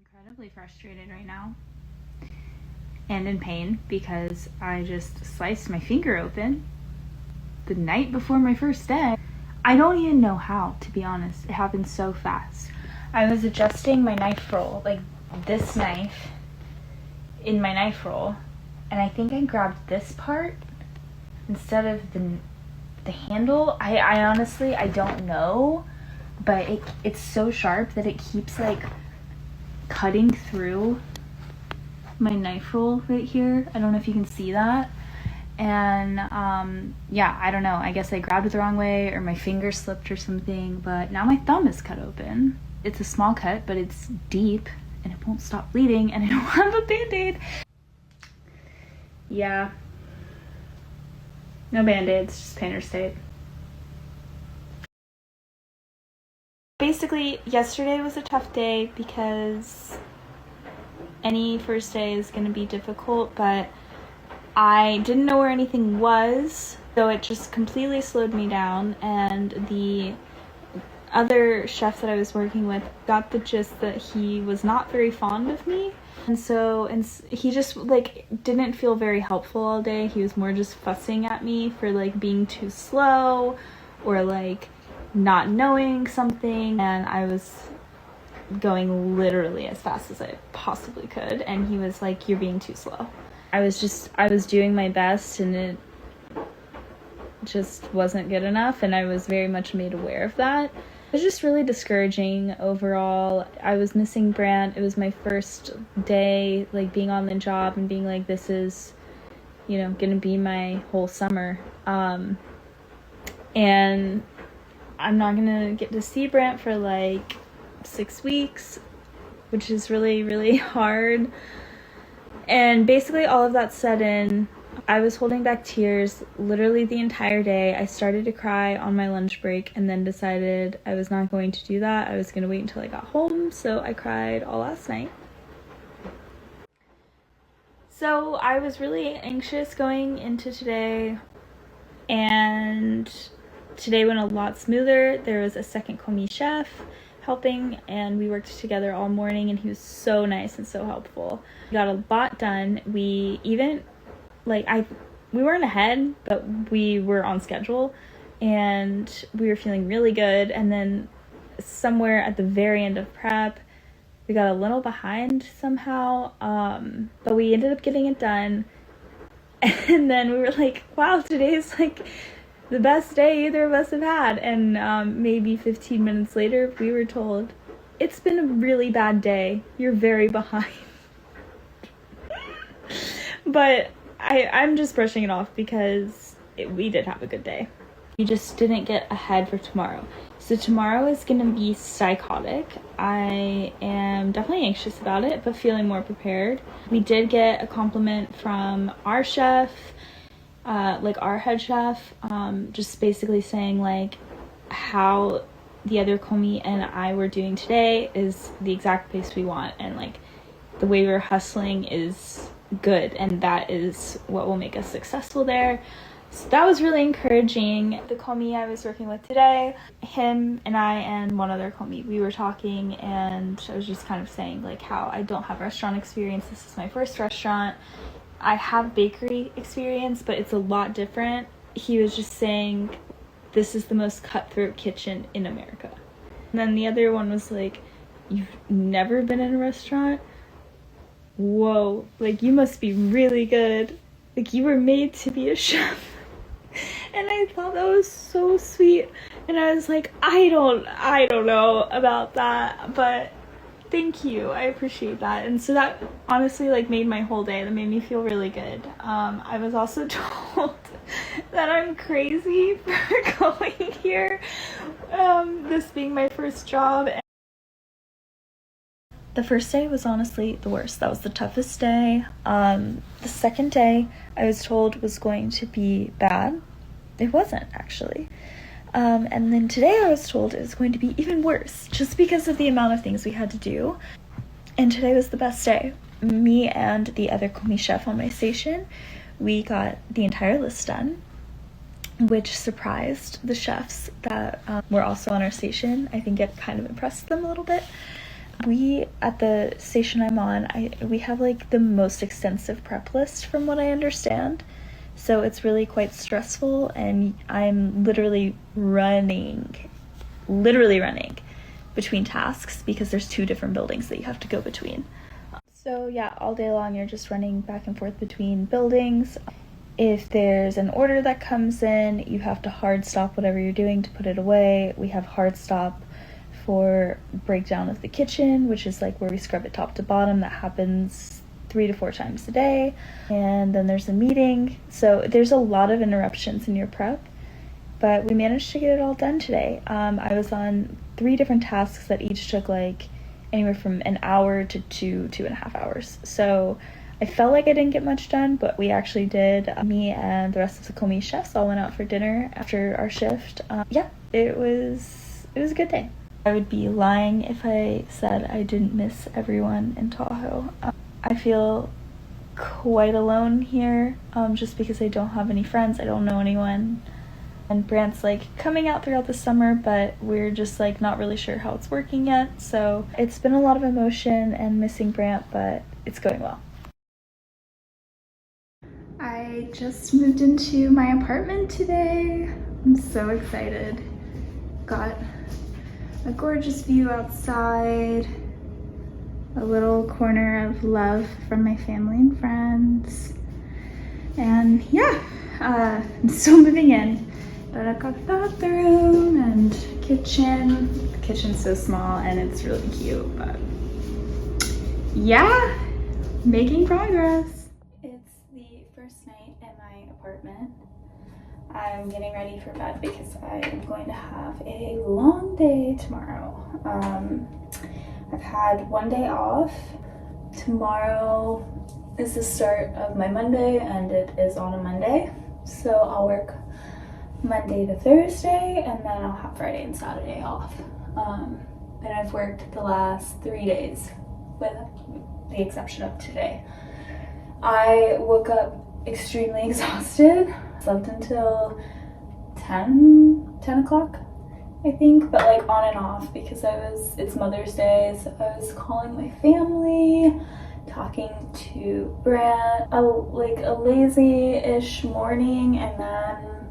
incredibly frustrated right now and in pain because I just sliced my finger open the night before my first day. I don't even know how, to be honest. It happened so fast. I was adjusting my knife roll, like this knife, in my knife roll, and I think I grabbed this part instead of the handle. I honestly, I don't know, but it's so sharp that it keeps like cutting through my knife roll right here. I don't know if you can see that. And yeah, I don't know, I guess I grabbed it the wrong way or my finger slipped or something, but now my thumb is cut open. It's a small cut, but it's deep and it won't stop bleeding, and I don't have a band-aid. Yeah, no band-aids, just painter's tape. Basically, yesterday was a tough day because any first day is going to be difficult, but I didn't know where anything was, so it just completely slowed me down, and the other chef that I was working with got the gist that he was not very fond of me, and he just like didn't feel very helpful all day. He was more just fussing at me for like being too slow or like not knowing something, and I was going literally as fast as I possibly could, and he was like, "You're being too slow." I was doing my best, and it just wasn't good enough, and I was very much made aware of that. It was just really discouraging overall. I was missing Brant. It was my first day like being on the job and being like, this is, you know, gonna be my whole summer, and I'm not gonna get to see Brant for like 6 weeks, which is really, really hard. And basically all of that said in, I was holding back tears literally the entire day. I started to cry on my lunch break and then decided I was not going to do that. I was going to wait until I got home, so I cried all last night. So I was really anxious going into today, and today went a lot smoother. There was a second commis chef helping, and we worked together all morning, and he was so nice and so helpful. We got a lot done. We even we weren't ahead, but we were on schedule, and we were feeling really good. And then somewhere at the very end of prep, we got a little behind somehow, but we ended up getting it done. And then we were like, wow, today's like the best day either of us have had. And maybe 15 minutes later, we were told, it's been a really bad day. You're very behind. But I'm just brushing it off because we did have a good day. We just didn't get ahead for tomorrow. So tomorrow is going to be psychotic. I am definitely anxious about it, but feeling more prepared. We did get a compliment from our chef, our head chef, just basically saying like how the other commis and I were doing today is the exact pace we want, and like the way we're hustling is good, and that is what will make us successful there. So that was really encouraging. The commis I was working with today, him and I and one other commis, we were talking, and I was just kind of saying like how I don't have restaurant experience. This is my first restaurant. I have bakery experience, but it's a lot different. He was just saying this is the most cutthroat kitchen in America. And then the other one was like, you've never been in a restaurant? Whoa, like you must be really good. Like you were made to be a chef. And I thought that was so sweet. And I was like, I don't know about that, but thank you. I appreciate that. And so that honestly like made my whole day. That made me feel really good. I was also told that I'm crazy for going here. This being my first job. The first day was honestly the worst. That was the toughest day. The second day I was told was going to be bad. It wasn't actually. And then today I was told it was going to be even worse just because of the amount of things we had to do. And today was the best day. Me and the other commis chef on my station, we got the entire list done, which surprised the chefs that were also on our station. I think it kind of impressed them a little bit. We, at the station I'm on, we have like the most extensive prep list from what I understand. So it's really quite stressful, and I'm literally running between tasks because there's 2 different buildings that you have to go between. So yeah, all day long you're just running back and forth between buildings. If there's an order that comes in, you have to hard stop whatever you're doing to put it away. We have hard stop for breakdown of the kitchen, which is like where we scrub it top to bottom. That happens 3 to 4 times a day. And then there's a meeting. So there's a lot of interruptions in your prep, but we managed to get it all done today. I was on 3 different tasks that each took like anywhere from an hour to 2.5 hours. So I felt like I didn't get much done, but we actually did. Me and the rest of the commis chefs all went out for dinner after our shift. Yeah, it was a good day. I would be lying if I said I didn't miss everyone in Tahoe. I feel quite alone here, just because I don't have any friends. I don't know anyone. And Brant's like coming out throughout the summer, but we're just like not really sure how it's working yet. So it's been a lot of emotion and missing Brant, but it's going well. I just moved into my apartment today. I'm so excited. Got a gorgeous view outside, a little corner of love from my family and friends. And yeah, I'm still moving in, but I've got a bathroom and kitchen. The kitchen's so small and it's really cute, but yeah, making progress. It's the first night in my apartment. I'm getting ready for bed because I am going to have a long day tomorrow. I've had one day off. Tomorrow is the start of my Monday, and it is on a Monday. So I'll work Monday to Thursday, and then I'll have Friday and Saturday off. And I've worked the last 3 days, with the exception of today. I woke up extremely exhausted. Slept until 10 o'clock, I think, but like on and off because it's Mother's Day, so I was calling my family, talking to Brant, like a lazy-ish morning, and then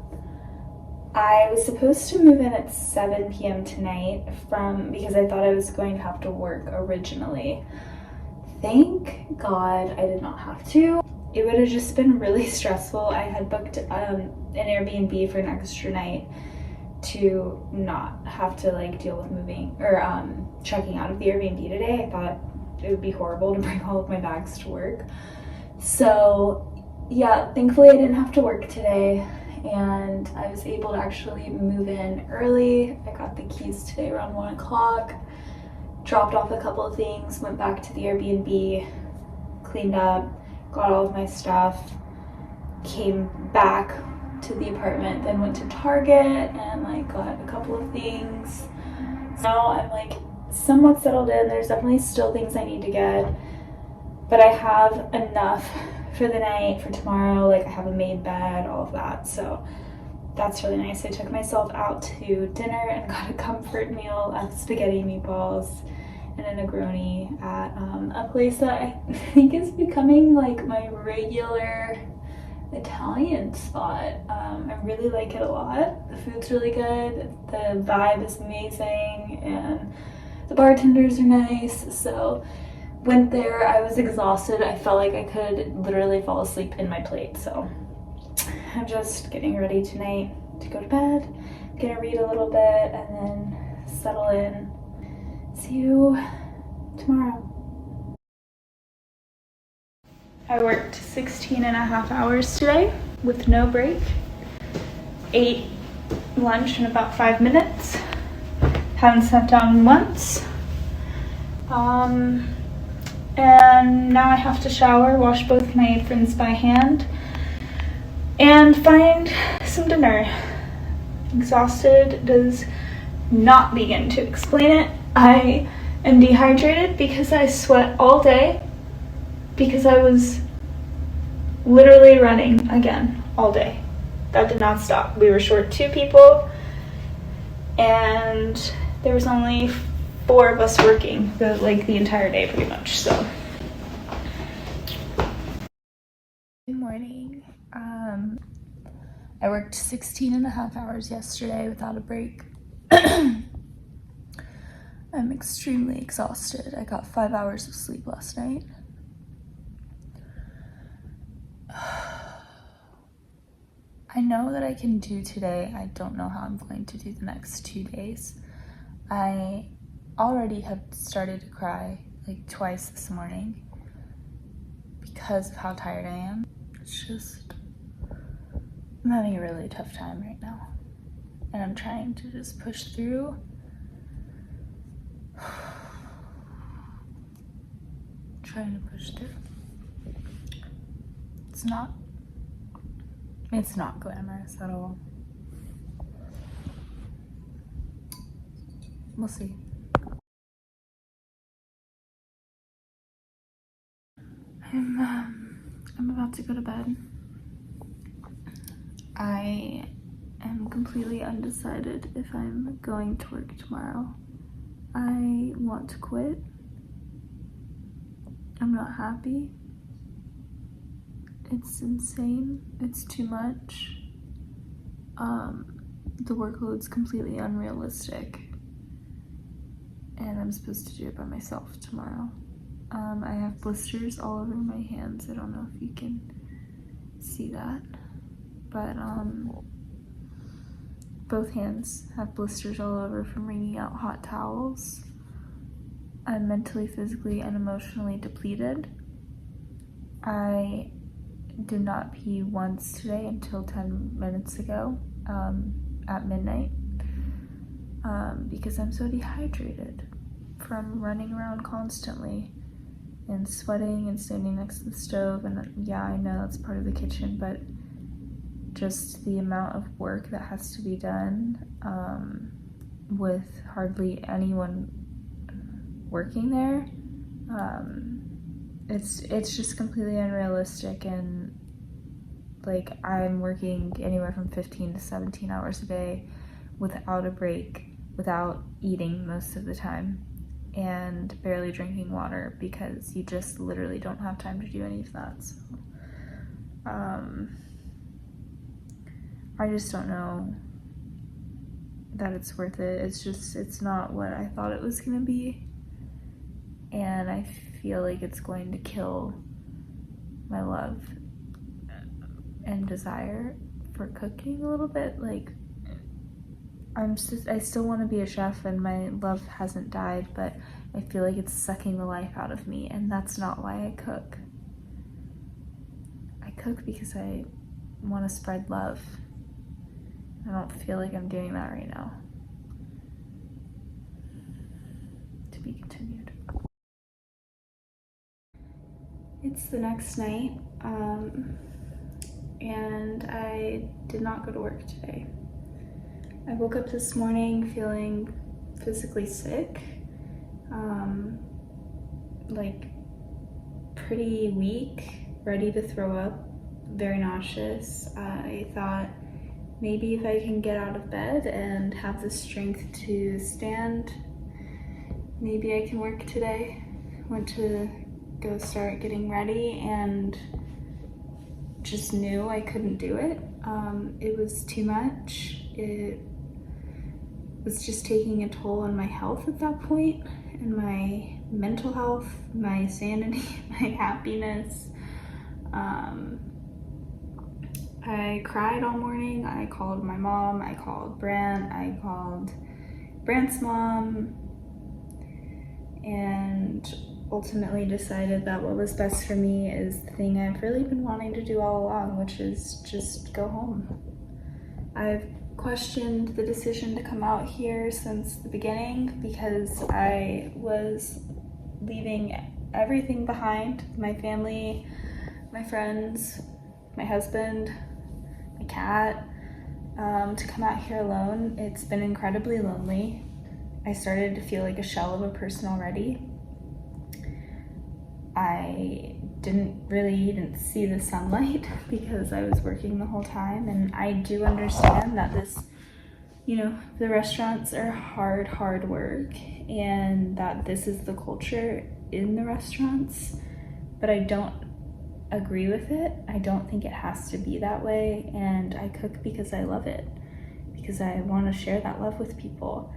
I was supposed to move in at 7 p.m. tonight because I thought I was going to have to work originally. Thank God I did not have to. It would have just been really stressful. I had booked an Airbnb for an extra night to not have to like deal with moving or checking out of the Airbnb today. I thought it would be horrible to bring all of my bags to work. So yeah, thankfully I didn't have to work today, and I was able to actually move in early. I got the keys today around 1 o'clock, dropped off a couple of things, went back to the Airbnb, cleaned up, got all of my stuff, came back to the apartment, then went to Target and like got a couple of things. Now I'm like somewhat settled in. There's definitely still things I need to get, but I have enough for the night, for tomorrow. Like I have a made bed, all of that, so that's really nice. I took myself out to dinner and got a comfort meal of spaghetti meatballs and a Negroni at a place that I think is becoming like my regular Italian spot. I really like it a lot. The food's really good, the vibe is amazing, and the bartenders are nice. So went there, I was exhausted. I felt like I could literally fall asleep in my plate. So I'm just getting ready tonight to go to bed. I'm gonna read a little bit and then settle in. See you tomorrow. I worked 16.5 hours today with no break. Ate lunch in about 5 minutes. Haven't sat down once. And now I have to shower, wash both my aprons by hand, and find some dinner. Exhausted does not begin to explain it. I am dehydrated because I sweat all day, because I was literally running again all day. That did not stop. We were short 2 people, and there was only 4 of us working the entire day pretty much, so. Good morning. I worked 16 and a half hours yesterday without a break. I'm extremely exhausted. I got 5 hours of sleep last night. I know that I can do today. I don't know how I'm going to do the next 2 days. I already have started to cry like twice this morning because of how tired I am. It's just, I'm having a really tough time right now. And I'm trying to just push through. Trying to push through. It's not glamorous at all. We'll see. I'm about to go to bed. I am completely undecided if I'm going to work tomorrow. I want to quit. I'm not happy. It's insane. It's too much. The workload's completely unrealistic. And I'm supposed to do it by myself tomorrow. I have blisters all over my hands. I don't know if you can see that. But both hands have blisters all over from wringing out hot towels. I'm mentally, physically, and emotionally depleted. I did not pee once today until 10 minutes ago at midnight because I'm so dehydrated from running around constantly and sweating and standing next to the stove. And yeah, I know that's part of the kitchen, but just the amount of work that has to be done with hardly anyone working there, it's just completely unrealistic. And like, I'm working anywhere from 15 to 17 hours a day without a break, without eating most of the time, and barely drinking water because you just literally don't have time to do any of that. So I just don't know that it's worth it. It's not what I thought it was gonna be, and I feel like it's going to kill my love and desire for cooking a little bit. Like, I still want to be a chef and my love hasn't died, but I feel like it's sucking the life out of me, and that's not why I cook. I cook because I want to spread love. I don't feel like I'm doing that right now. To be continued. It's the next night, and I did not go to work today. I woke up this morning feeling physically sick, like pretty weak, ready to throw up, very nauseous. I thought maybe if I can get out of bed and have the strength to stand, maybe I can work today. Went to go start getting ready and just knew I couldn't do it. It was too much. It was just taking a toll on my health at that point, and my mental health, my sanity, my happiness. I cried all morning. I called my mom, I called Brant, I called Brant's mom, and ultimately decided that what was best for me is the thing I've really been wanting to do all along, which is just go home. I've questioned the decision to come out here since the beginning because I was leaving everything behind, my family, my friends, my husband, my cat, to come out here alone. It's been incredibly lonely. I started to feel like a shell of a person already. I didn't really even see the sunlight because I was working the whole time, and I do understand that this, you know, the restaurants are hard work and that this is the culture in the restaurants, but I don't agree with it. I don't think it has to be that way, and I cook because I love it, because I want to share that love with people.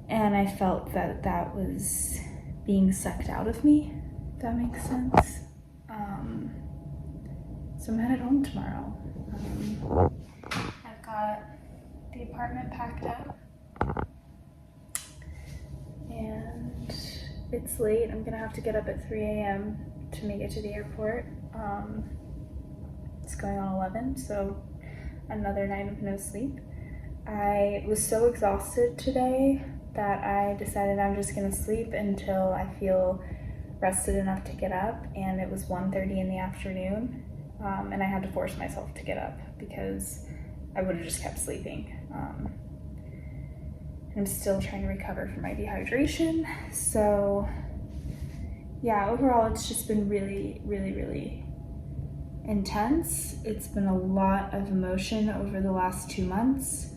And I felt that that was being sucked out of me, if that makes sense. So I'm headed home tomorrow. I've got the apartment packed up, and it's late. I'm gonna have to get up at 3 a.m. to make it to the airport. It's going on 11, so another night of no sleep. I was so exhausted today that I decided I'm just gonna sleep until I feel rested enough to get up, and it was 1:30 in the afternoon, and I had to force myself to get up because I would have just kept sleeping. I'm still trying to recover from my dehydration, so yeah, overall it's just been really intense. It's been a lot of emotion over the last 2 months,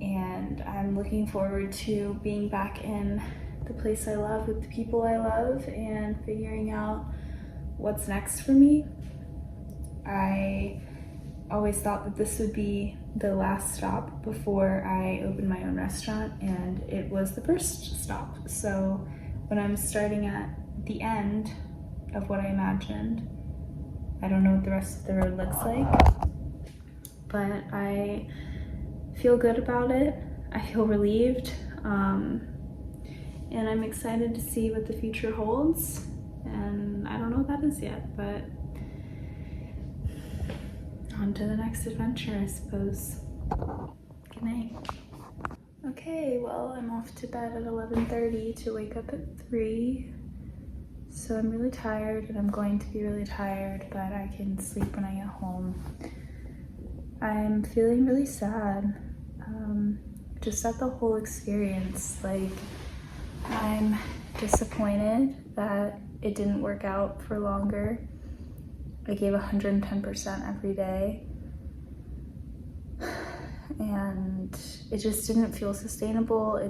and I'm looking forward to being back in the place I love with the people I love and figuring out what's next for me. I always thought that this would be the last stop before I opened my own restaurant, and it was the first stop. So when I'm starting at the end of what I imagined, I don't know what the rest of the road looks like, but I feel good about it. I feel relieved, and I'm excited to see what the future holds. And I don't know what that is yet, but on to the next adventure, I suppose. Good night. Okay, well, I'm off to bed at 11:30 to wake up at 3. So I'm really tired, and I'm going to be really tired, but I can sleep when I get home. I'm feeling really sad, just at the whole experience. Like, I'm disappointed that it didn't work out for longer. I gave 110% every day, and it just didn't feel sustainable. I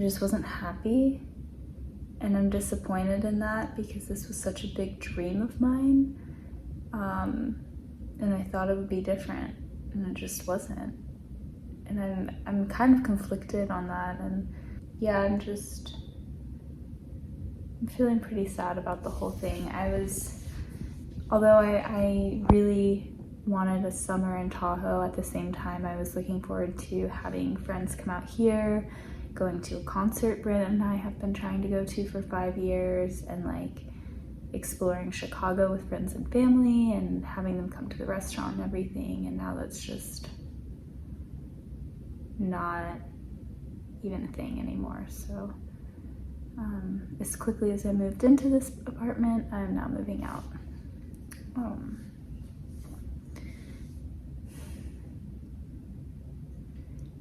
just wasn't happy, and I'm disappointed in that because this was such a big dream of mine, and I thought it would be different, and it just wasn't. And I'm kind of conflicted on that, and yeah, I'm feeling pretty sad about the whole thing. Although I really wanted a summer in Tahoe, at the same time I was looking forward to having friends come out here, going to a concert Brent and I have been trying to go to for 5 years, and like exploring Chicago with friends and family and having them come to the restaurant and everything, and now that's just not even a thing anymore. So as quickly as I moved into this apartment, I'm now moving out.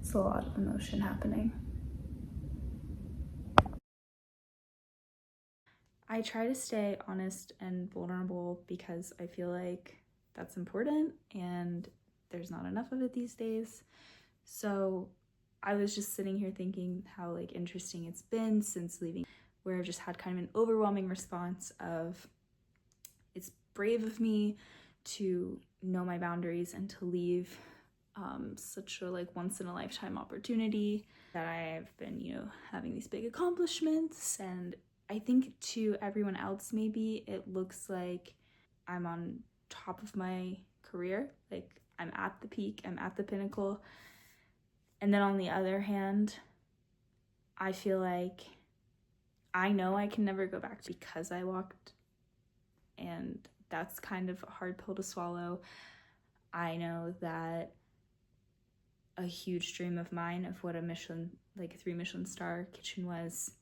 It's a lot of emotion happening. I try to stay honest and vulnerable because I feel like that's important, and there's not enough of it these days. So I was just sitting here thinking how like interesting it's been since leaving, where I've just had kind of an overwhelming response of, it's brave of me to know my boundaries and to leave such a like once in a lifetime opportunity, that I've been, you know, having these big accomplishments, and I think to everyone else maybe it looks like I'm on top of my career, like I'm at the peak, I'm at the pinnacle. And then on the other hand, I feel like I know I can never go back because I walked, and that's kind of a hard pill to swallow. I know that a huge dream of mine of what a Michelin, like a 3 Michelin star kitchen was,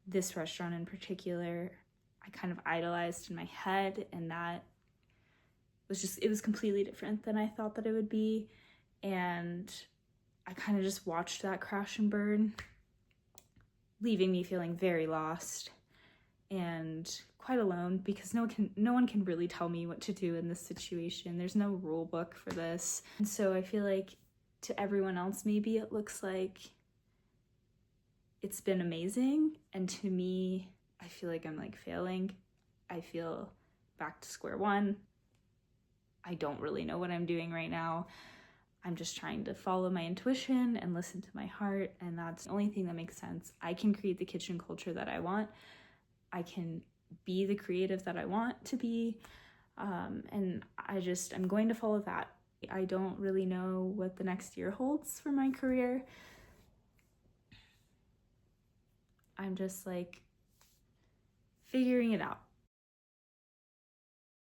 this restaurant in particular, I kind of idolized in my head, and that was just, it was completely different than I thought that it would be. And I kind of just watched that crash and burn, leaving me feeling very lost. and quite alone because no one can really tell me what to do in this situation. There's no rule book for this. And so I feel like to everyone else, maybe it looks like it's been amazing. And to me, I feel like I'm like failing. I feel back to square one. I don't really know what I'm doing right now. I'm just trying to follow my intuition and listen to my heart, and that's the only thing that makes sense. I can create the kitchen culture that I want. I can be the creative that I want to be, and I'm going to follow that. I don't really know what the next year holds for my career. I'm just like figuring it out.